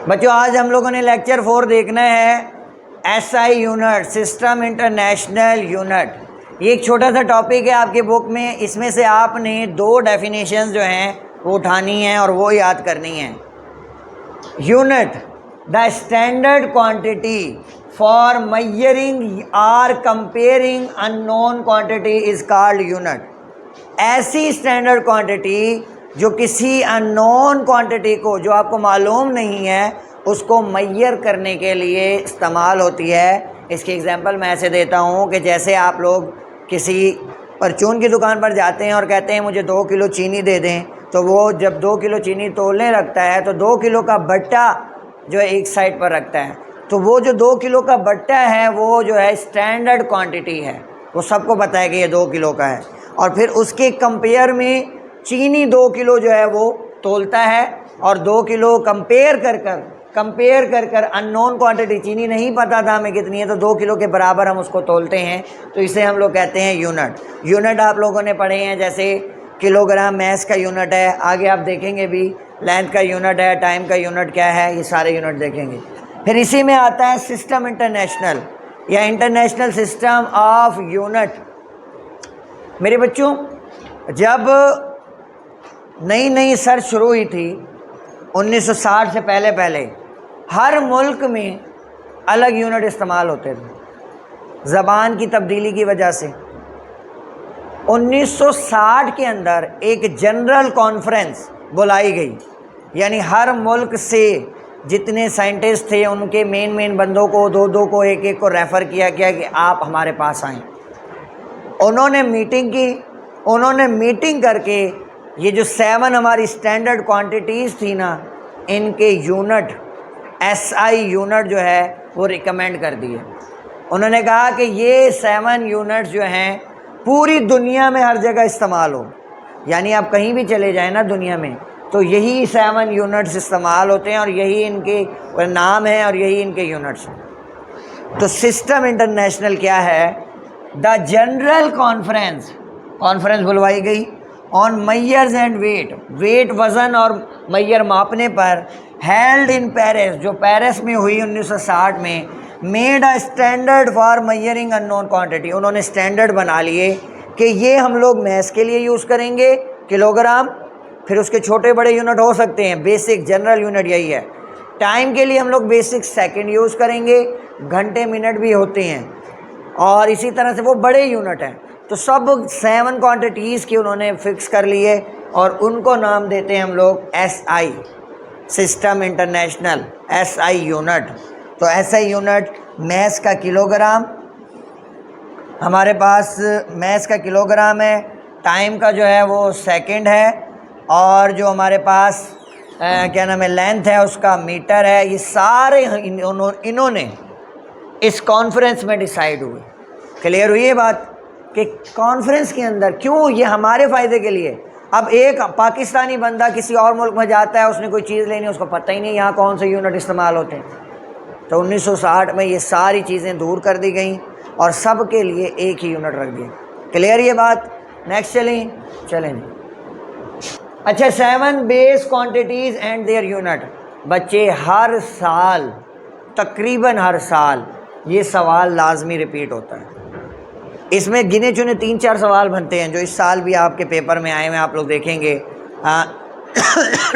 बच्चों आज हम लोगों ने लेक्चर 4 देखना है SI unit, system international unit. ये एक छोटा सा टॉपिक है आपके बुक में। इसमें से आपने 2 डेफिनेशंस जो हैं वो उठानी हैं और वो याद करनी है। Unit, the standard quantity for measuring or comparing unknown quantity is called unit. ऐसी स्टैंडर्ड क्वांटिटी जो किसी अननोन क्वांटिटी को, जो आपको मालूम नहीं है, उसको मेजर करने के लिए इस्तेमाल होती है। इसकी एग्जांपल मैं ऐसे देता हूँ कि जैसे आप लोग किसी परचून की दुकान पर जाते हैं और कहते हैं मुझे 2 किलो चीनी दे दें, तो वो जब 2 किलो चीनी तोलने रखता है तो 2 किलो का बट्टा जो है एक साइड पर रखता है। तो वो जो 2 किलो का बट्टा है वो जो है स्टैंडर्ड क्वांटिटी है, वो सबको पता है कि ये 2 किलो का है। और फिर उसके कंपेयर में चीनी 2 किलो जो है वो तोलता है और 2 किलो कंपेयर कर अननोन क्वांटिटी, चीनी नहीं पता था हमें कितनी है, तो 2 किलो के बराबर हम उसको तोलते हैं, तो इसे हम लोग कहते हैं यूनिट। यूनिट आप लोगों ने पढ़े हैं, जैसे किलोग्राम मैस का यूनिट है, आगे आप देखेंगे भी लेंथ का यूनिट है, टाइम का यूनिट क्या है, ये सारे यूनिट देखेंगे। फिर इसी में आता है सिस्टम इंटरनेशनल या इंटरनेशनल सिस्टम ऑफ यूनिट। मेरे बच्चों जब नई नई सर्च शुरू हुई थी 1960 से पहले हर मुल्क में अलग यूनिट इस्तेमाल होते थे ज़बान की तब्दीली की वजह से। 1960 के अंदर एक जनरल कॉन्फ्रेंस बुलाई गई, यानी हर मुल्क से जितने साइंटिस्ट थे उनके मेन बंदों को, 2 को, एक को रेफ़र किया गया कि आप हमारे पास आएँ। उन्होंने मीटिंग की, उन्होंने मीटिंग करके ये जो 7 हमारी स्टैंडर्ड क्वांटिटीज़ थी ना, इनके यूनिट, एसआई यूनिट जो है वो रिकमेंड कर दिए। उन्होंने कहा कि ये 7 यूनिट्स जो हैं पूरी दुनिया में हर जगह इस्तेमाल हो, यानी आप कहीं भी चले जाएं ना दुनिया में तो यही 7 यूनिट्स इस्तेमाल होते हैं और यही इनके नाम है और यही इनके यूनिट्स हैं। तो सिस्टम इंटरनेशनल क्या है? द जनरल कॉन्फ्रेंस बुलवाई गई ऑन मैयर्स एंड वेट वज़न और मैयर मापने पर, हेल्ड इन पेरिस, जो पेरिस में हुई 1960 में, made a standard for मैयरिंग unknown quantity. उन्होंने स्टैंडर्ड बना लिए कि ये हम लोग मैस के लिए यूज़ करेंगे किलोग्राम, फिर उसके छोटे बड़े यूनिट हो सकते हैं, बेसिक जनरल यूनिट यही है। टाइम के लिए हम लोग बेसिक सेकंड यूज़ करेंगे, घंटे मिनट भी होते हैं, और इसी तरह से वो बड़े यूनिट हैं। तो सब 7 क्वांटिटीज़ की उन्होंने फ़िक्स कर लिए और उनको नाम देते हैं हम लोग SI, system international SI unit. तो एसआई यूनिट मैस का किलोग्राम, हमारे पास मैस का किलोग्राम है, टाइम का जो है वो सेकंड है, और जो हमारे पास क्या नाम है, लेंथ है उसका मीटर है। ये सारे इन्होंने इस कॉन्फ्रेंस में डिसाइड हुए। क्लियर हुई ये बात कि कॉन्फ्रेंस के अंदर क्यों, ये हमारे फ़ायदे के लिए। अब एक पाकिस्तानी बंदा किसी और मुल्क में जाता है, उसने कोई चीज़ लेनी, उसको पता ही नहीं यहाँ कौन से यूनिट इस्तेमाल होते हैं। तो 1960 में ये सारी चीज़ें दूर कर दी गई और सब के लिए एक ही यूनिट रख दिया। क्लियर ये बात? नेक्स्ट चलें। अच्छा, 7 base quantities and their unit. बच्चे हर साल, तकरीबन हर साल ये सवाल लाजमी रिपीट होता है। इसमें गिने चुने 3-4 सवाल बनते हैं जो इस साल भी आपके पेपर में आए हुए, आप लोग देखेंगे।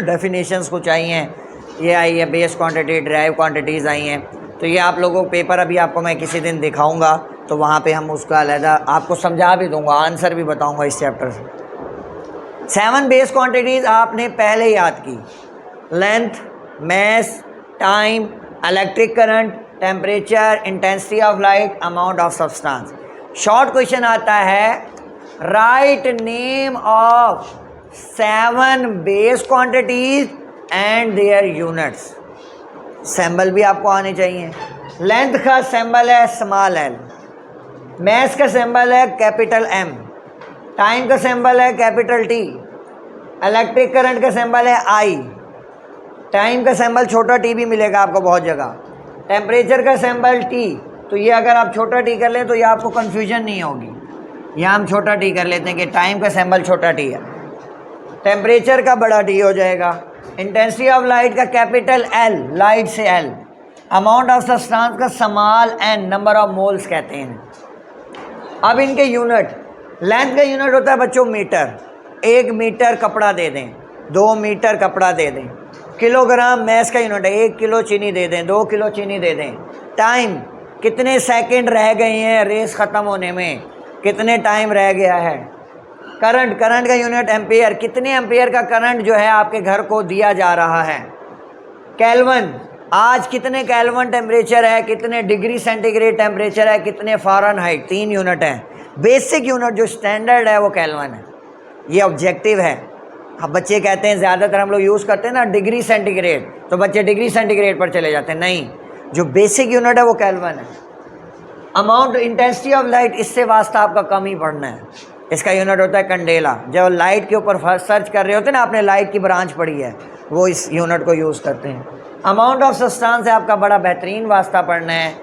डेफिनेशंस कुछ आई हैं, ये आई है बेस क्वांटिटी, ड्राइव क्वांटिटीज़ आई हैं। तो ये आप लोगों को पेपर अभी आपको मैं किसी दिन दिखाऊंगा, तो वहाँ पे हम उसका अलहदा आपको समझा भी दूंगा, आंसर भी बताऊंगा इस चैप्टर से। 7 बेस क्वांटिटीज़ आपने पहले याद की, length, mass, time, electric current, temperature, intensity of light, amount of substance. Short question आता है, right name of 7 base quantities and their units. Symbol भी आपको आने चाहिए। लेंथ का सिंबल है स्मॉल एल, मैस का सिंबल है कैपिटल एम, टाइम का सिंबल है कैपिटल टी, इलेक्ट्रिक करंट का सिंबल है आई, टाइम का सिंबल छोटा टी भी मिलेगा आपको बहुत जगह, टेम्परेचर का सिंबल टी। तो ये अगर आप छोटा टी कर लें तो ये आपको कन्फ्यूजन नहीं होगी। यहाँ हम छोटा टी कर लेते हैं कि टाइम का सिंबल छोटा टी है, टेम्परेचर का बड़ा टी हो जाएगा, इंटेंसिटी ऑफ लाइट का कैपिटल एल, लाइट से एल, अमाउंट ऑफ सब्सटेंस का small N, number of moles कहते हैं। अब इनके यूनिट, लेंथ का यूनिट होता है बच्चों मीटर, 1 मीटर कपड़ा दे दें, 2 मीटर कपड़ा दे दें। किलोग्राम मैस का यूनिट है, 1 किलो चीनी दे दें, 2 किलो चीनी दे दें। टाइम, कितने सेकंड रह गए हैं रेस ख़त्म होने में, कितने टाइम रह गया है। करंट, करंट का यूनिट एम्पियर, कितने एम्पियर का करंट जो है आपके घर को दिया जा रहा है। केल्विन, आज कितने केल्विन टेम्परेचर है, कितने डिग्री सेंटीग्रेड टेम्परेचर है, कितने फ़ारेनहाइट, 3 यूनिट हैं। बेसिक यूनिट जो स्टैंडर्ड है वो केल्विन है, ये ऑब्जेक्टिव है। अब बच्चे कहते हैं ज़्यादातर हम लोग यूज़ करते हैं ना डिग्री सेंटीग्रेड, तो बच्चे डिग्री सेंटीग्रेड पर चले जाते हैं, नहीं, जो बेसिक यूनिट है वो केल्विन है। अमाउंट इंटेंसिटी ऑफ लाइट, इससे वास्ता आपका कम ही पढ़ना है, इसका यूनिट होता है कंडेला। जब लाइट के ऊपर सर्च कर रहे होते हैं ना, आपने लाइट की ब्रांच पढ़ी है, वो इस यूनिट को यूज़ करते हैं। अमाउंट ऑफ सब्सटेंस है आपका बड़ा बेहतरीन वास्ता पढ़ना है,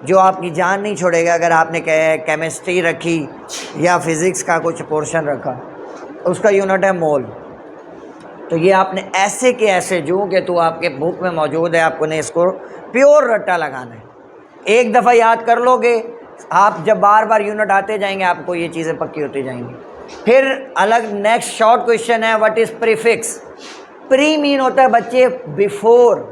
जो आपकी जान नहीं छोड़ेगा अगर आपने केमिस्ट्री रखी या फिज़िक्स का कुछ पोर्शन रखा, उसका यूनिट है मोल। तो ये आपने ऐसे के ऐसे जो कि तो आपके बुक में मौजूद है, आपको ने इसको प्योर रट्टा लगाना है। एक दफ़ा याद कर लोगे, आप जब बार बार यूनिट आते जाएंगे आपको ये चीज़ें पक्की होती जाएंगी। फिर अलग नेक्स्ट शॉर्ट क्वेश्चन है, what is prefix. Pre mean होता है बच्चे बिफोर,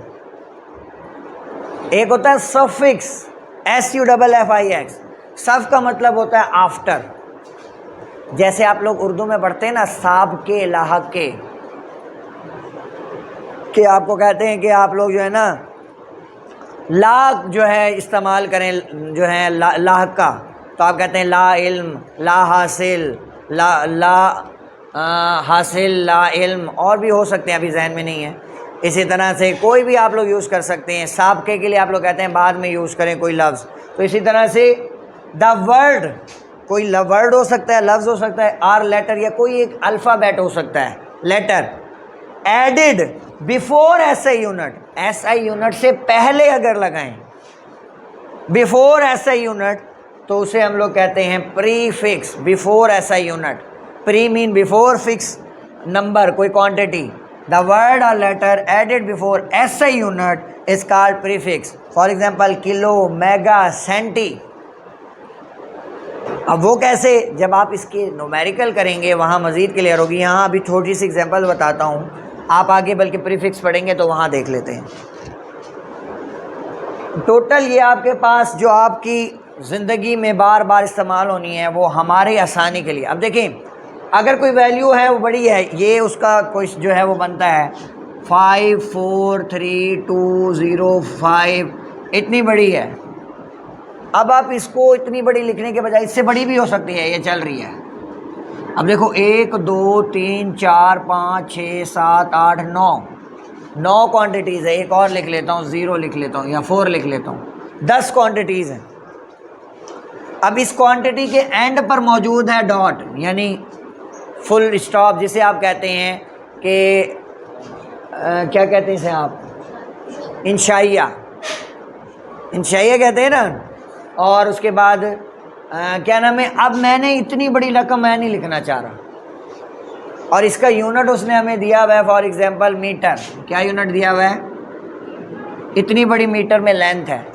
एक होता है सफिक्स, SUFFIX। सफ का मतलब होता है आफ्टर, जैसे आप लोग उर्दू में पढ़ते हैं ना साब के लाहक के, कि आपको कहते हैं कि आप लोग जो है ना ला जो है इस्तेमाल करें जो है लाह का, तो आप कहते हैं ला इल्म, ला हासिल, ला हासिल, ला इल्म, और भी हो सकते हैं, अभी जहन में नहीं है। इसी तरह से कोई भी आप लोग यूज़ कर सकते हैं। साबके के लिए आप लोग कहते हैं बाद में यूज़ करें कोई लफ्ज़, तो इसी तरह से द वर्ड, कोई वर्ड हो सकता है, लफ्ज़ हो सकता है, आर लेटर, या कोई एक अल्फ़ाबेट हो सकता है, letter. Added before SI unit, SI unit से पहले अगर लगाएं बिफोर SI यूनिट, तो उसे हम लोग कहते हैं prefix. Before SI unit, pre mean before, fix number, कोई quantity. The word or letter added before SI unit is called prefix. For example kilo, mega, centi. अब वो कैसे, जब आप इसके न्यूमेरिकल करेंगे वहाँ मज़ीद क्लियर होगी। यहाँ अभी थोड़ी सी एग्जांपल बताता हूँ, आप आगे बल्कि प्रीफिक्स पढ़ेंगे तो वहाँ देख लेते हैं। टोटल ये आपके पास जो आपकी ज़िंदगी में बार बार इस्तेमाल होनी है वो हमारे आसानी के लिए। अब देखें, अगर कोई वैल्यू है वो बड़ी है, ये उसका कोई जो है वो बनता है 5432205, इतनी बड़ी है। अब आप इसको इतनी बड़ी लिखने के बजाय इससे बड़ी भी हो सकती है, ये चल रही है। अब देखो 1 2 3 4 5 6 7 8 9 क्वांटिटीज़ है। एक और लिख लेता हूँ, 0 लिख लेता हूँ या 4 लिख लेता हूँ, 10 क्वांटिटीज़ हैं। अब इस क्वांटिटी के एंड पर मौजूद है डॉट, यानी फुल स्टॉप, जिसे आप कहते हैं कि क्या कहते हैं इसे आप, इंशाइया, इंशाइया कहते हैं ना। और उसके बाद क्या नाम है, अब मैंने इतनी बड़ी रकम मैं नहीं लिखना चाह रहा, और इसका यूनिट उसने हमें दिया हुआ है, फॉर एग्जांपल मीटर। क्या यूनिट दिया हुआ है, इतनी बड़ी मीटर में लेंथ है।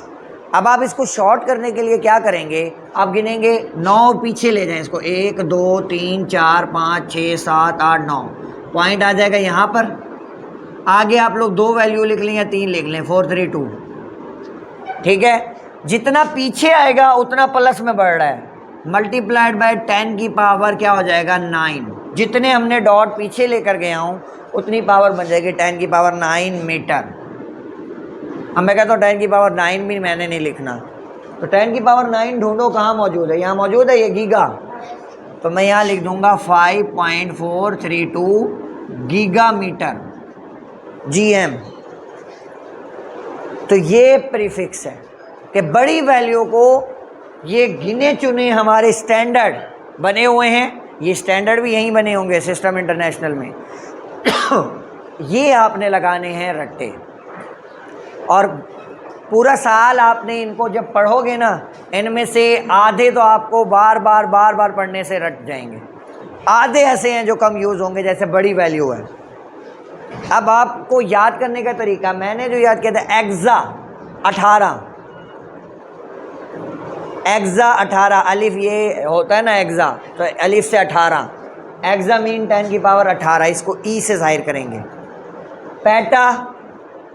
अब आप इसको शॉर्ट करने के लिए क्या करेंगे, आप गिनेंगे 9 पीछे ले जाएं इसको, 1 2 3 4 5 6 7 8 9, पॉइंट आ जाएगा यहाँ पर। आगे आप लोग 2 वैल्यू लिख लें या 3 लिख लें, 432, ठीक है। जितना पीछे आएगा उतना प्लस में बढ़ रहा है, मल्टीप्लाइड बाय 10 की पावर क्या हो जाएगा 9। जितने हमने डॉट पीछे लेकर गया हूँ उतनी पावर बन जाएगी 10 की पावर 9 मीटर। अब मैं कहता हूँ 10 की पावर 9 भी मैंने नहीं लिखना, तो 10 की पावर 9 ढूंढो कहाँ मौजूद है, यहाँ मौजूद है ये गीगा, तो मैं यहाँ लिख दूंगा 5.432 गीगा मीटर, GM। तो ये प्रीफिक्स है कि बड़ी वैल्यू को, ये गिने चुने हमारे स्टैंडर्ड बने हुए हैं, ये स्टैंडर्ड भी यहीं बने होंगे सिस्टम इंटरनेशनल में। ये आपने लगाने हैं रट्टे, और पूरा साल आपने इनको जब पढ़ोगे ना, इनमें से आधे तो आपको बार बार पढ़ने से रट जाएंगे, आधे ऐसे हैं जो कम यूज़ होंगे, जैसे बड़ी वैल्यू है। अब आपको याद करने का तरीका, मैंने जो याद किया था एक्सा 18, एक्सा 18, अलिफ ये होता है ना एक्सा, तो अलिफ से 18, एक्सा मीन 10 की पावर 18, इसको ई से जाहिर करेंगे। पेटा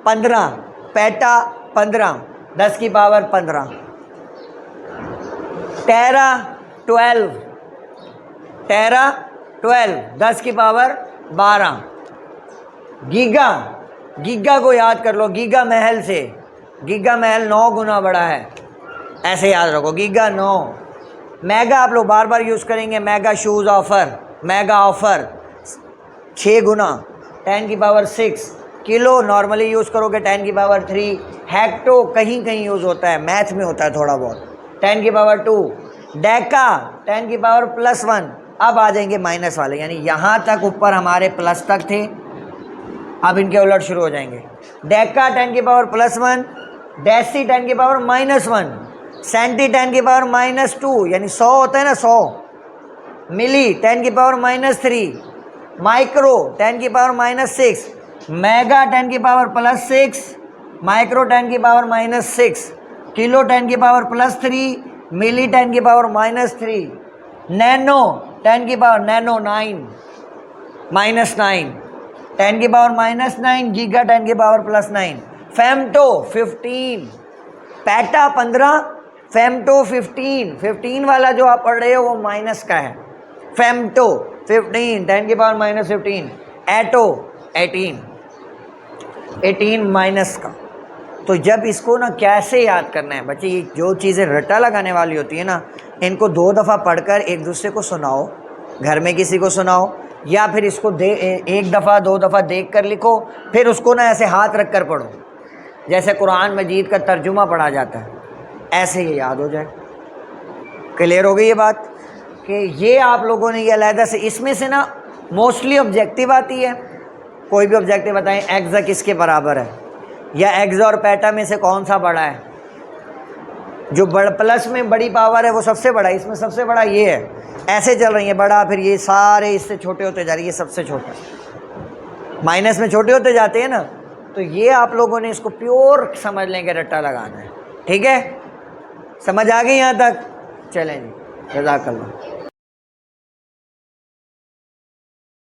15, पेटा 15 10 की पावर 15। टेरा 12, टेरा 12 10 की पावर 12। गीगा, गीगा को याद कर लो, गीगा महल से, गीगा महल 9 गुना बड़ा है, ऐसे याद रखो, गीगा 9। मेगा आप लोग बार बार यूज़ करेंगे, mega shoes offer, mega offer 6 गुना 10 की पावर 6। किलो नॉर्मली यूज़ करोगे 10 की पावर 3। हेक्टो कहीं कहीं यूज़ होता है, मैथ में होता है थोड़ा बहुत, 10 की पावर 2। डेका 10 की पावर +1। अब आ जाएंगे माइनस वाले, यानी यहाँ तक ऊपर हमारे प्लस तक थे, अब इनके उलट शुरू हो जाएंगे। डेका 10 की पावर +1, डेसी 10 की पावर -1, सेंटी 10 की पावर -2, यानी 100 होता है ना 100। मिली 10 की पावर -3, माइक्रो 10 की पावर -6, मेगा 10 की पावर +6, माइक्रो 10 की पावर -6, किलो 10 की पावर +3, मिली 10 की पावर -3, नैनो 10 की पावर नैनो 9, -9, 10 की पावर -9, गीगा 10 की पावर +9, फेमटो 15, पेटा 15, फेमटो 15, 15 वाला जो आप पढ़ रहे हो वो माइनस का है। फेमटो 15, 10 की पावर -15, एटो 18, 18 माइनस का। तो जब इसको ना कैसे याद करना है बच्चे, ये जो चीज़ें रट्टा लगाने वाली होती है ना, इनको 2 दफ़ा पढ़कर एक दूसरे को सुनाओ, घर में किसी को सुनाओ, या फिर इसको एक दफ़ा 2 दफ़ा देख कर लिखो, फिर उसको ना ऐसे हाथ रख कर पढ़ो, जैसे कुरान मजीद का तर्जुमा पढ़ा जाता है, ऐसे ये याद हो जाए। क्लियर हो गई ये बात कि ये आप लोगों ने ये अलहदा से, इसमें से ना मोस्टली ऑब्जेक्टिव आती है। कोई भी ऑब्जेक्टिव बताएं, एक्सा किसके बराबर है, या एक्सा और पेटा में से कौन सा बड़ा है। जो प्लस में बड़ी पावर है वो सबसे बड़ा है, इसमें सबसे बड़ा ये है, ऐसे चल रही है बड़ा, फिर ये सारे इससे छोटे होते जा रही है, ये सबसे छोटा, माइनस में छोटे होते जाते हैं ना। तो ये आप लोगों ने इसको प्योर समझ लेंगे, रट्टा लगाना है, ठीक है। समझ आ गई यहाँ तक? चलें जी, जज़ाकल्लाह।